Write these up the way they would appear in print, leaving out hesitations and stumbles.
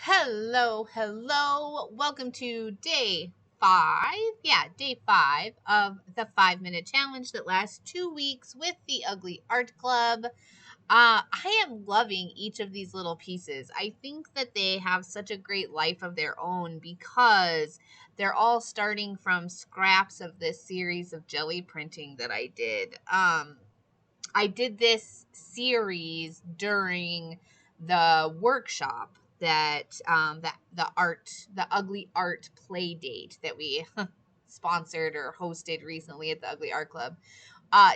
Hello, hello. Welcome to day 5. Yeah, day 5 of the 5-minute challenge that lasts 2 weeks with the Ugly Art Club. I am loving each of these little pieces. I think that they have such a great life of their own because they're all starting from scraps of this series of Gelli Printing that I did. I did this series during the workshop that the ugly art play date that we sponsored or hosted recently at the Ugly Art Club.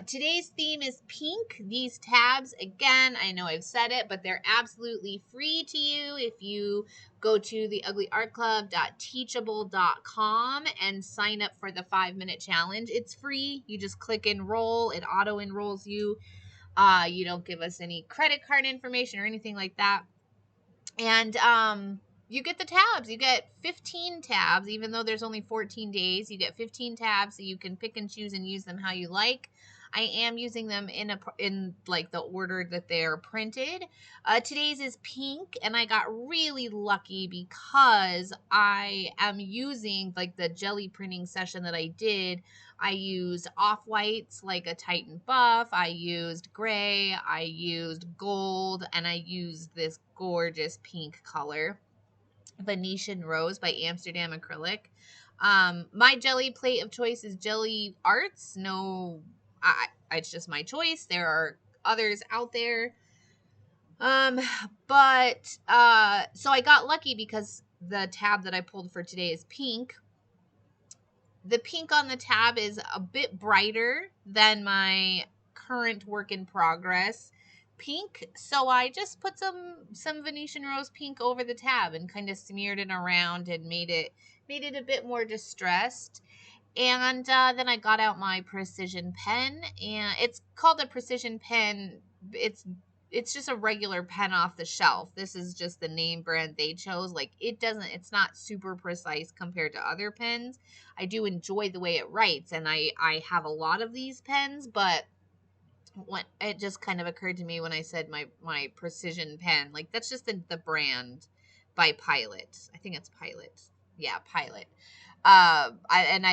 Today's theme is pink. These tabs, again, I know I've said it, but they're absolutely free to you if you go to theuglyartclub.teachable.com and sign up for the 5-minute challenge. It's free. You just click enroll. It auto enrolls you. You don't give us any credit card information or anything like that. And you get the tabs. You get 15 tabs, even though there's only 14 days. You get 15 tabs, so you can pick and choose and use them how you like. I am using them in like the order that they're printed. Today's is pink, and I got really lucky because I am using like the Gelli printing session that I did. I used off-whites like a Titan buff. I used gray. I used gold, and I used this gorgeous pink color, Venetian Rose by Amsterdam Acrylic. My Gelli plate of choice is Gelli Arts. No, it's just my choice. There are others out there. So I got lucky because the tab that I pulled for today is pink. The pink on the tab is a bit brighter than my current work in progress pink, so I just put some Venetian Rose pink over the tab and kind of smeared it around and made it a bit more distressed. And then I got out my precision pen, and it's called a precision pen. It's just a regular pen off the shelf. This is just the name brand they chose. Like, it's not super precise compared to other pens. I do enjoy the way it writes, and I have a lot of these pens, but when it just kind of occurred to me when I said my precision pen, like that's just the brand by Pilot. I think it's Pilot. Yeah, Pilot. I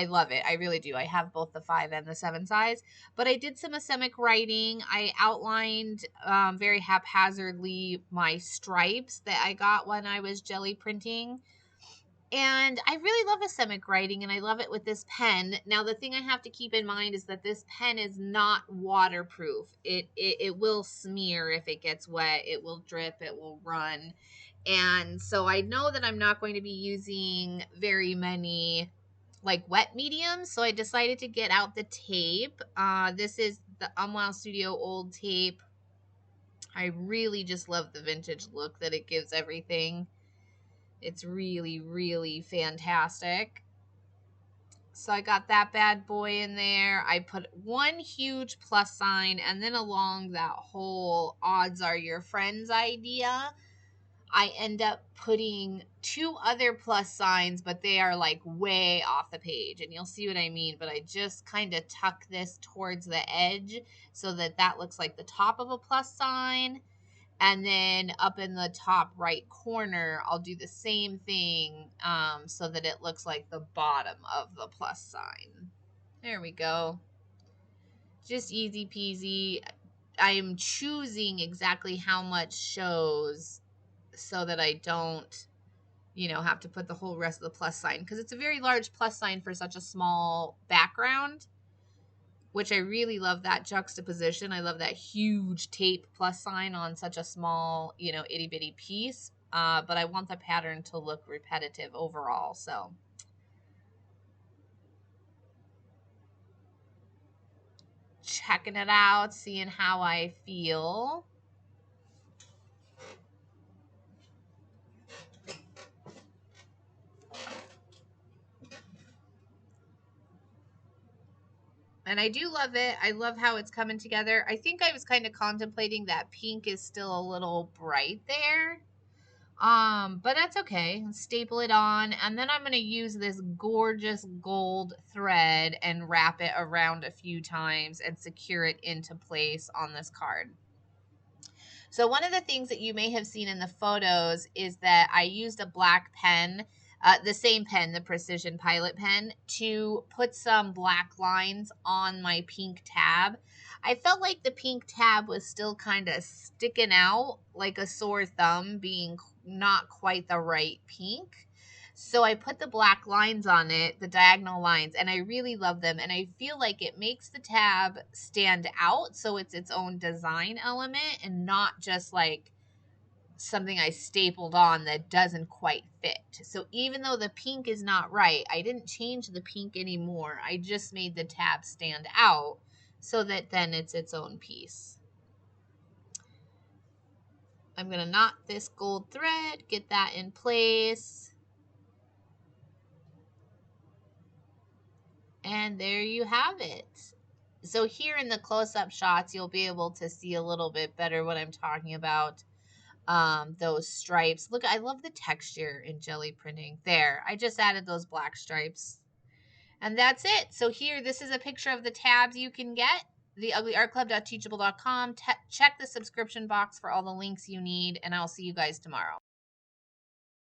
love it. I really do. I have both the 5 and the 7 size, but I did some asemic writing. I outlined very haphazardly my stripes that I got when I was Gelli printing. And I really love asemic writing, and I love it with this pen. Now, the thing I have to keep in mind is that this pen is not waterproof. It will smear if it gets wet. It will drip. It will run. And so I know that I'm not going to be using very many like wet mediums. So I decided to get out the tape. This is the Umwow Studio old tape. I really just love the vintage look that it gives everything. It's really, really fantastic. So I got that bad boy in there. I put one huge plus sign, and then along that whole odds are your friends idea, I end up putting 2 other plus signs, but they are like way off the page, and you'll see what I mean. But I just kind of tuck this towards the edge so that that looks like the top of a plus sign. And then up in the top right corner, I'll do the same thing so that it looks like the bottom of the plus sign. There we go. Just easy peasy. I am choosing exactly how much shows so that I don't, have to put the whole rest of the plus sign, because it's a very large plus sign for such a small background, which I really love that juxtaposition. I love that huge tape plus sign on such a small, itty bitty piece. But I want the pattern to look repetitive overall. So checking it out, seeing how I feel. And I do love it. I love how it's coming together. I think I was kind of contemplating that pink is still a little bright there. But that's okay. Staple it on, and then I'm going to use this gorgeous gold thread and wrap it around a few times and secure it into place on this card. So one of the things that you may have seen in the photos is that I used a black pen, the same pen, the Precision Pilot pen, to put some black lines on my pink tab. I felt like the pink tab was still kind of sticking out like a sore thumb, being not quite the right pink. So I put the black lines on it, the diagonal lines, and I really love them. And I feel like it makes the tab stand out. So it's its own design element and not just like something I stapled on that doesn't quite fit. So even though the pink is not right, I didn't change the pink anymore. I just made the tab stand out so that then it's its own piece. I'm going to knot this gold thread, get that in place. And there you have it. So here in the close-up shots, you'll be able to see a little bit better what I'm talking about. Those stripes. Look, I love the texture in Gelli Printing. There, I just added those black stripes. And that's it. So here, this is a picture of the tabs you can get. theuglyartclub.teachable.com. Check the subscription box for all the links you need, and I'll see you guys tomorrow.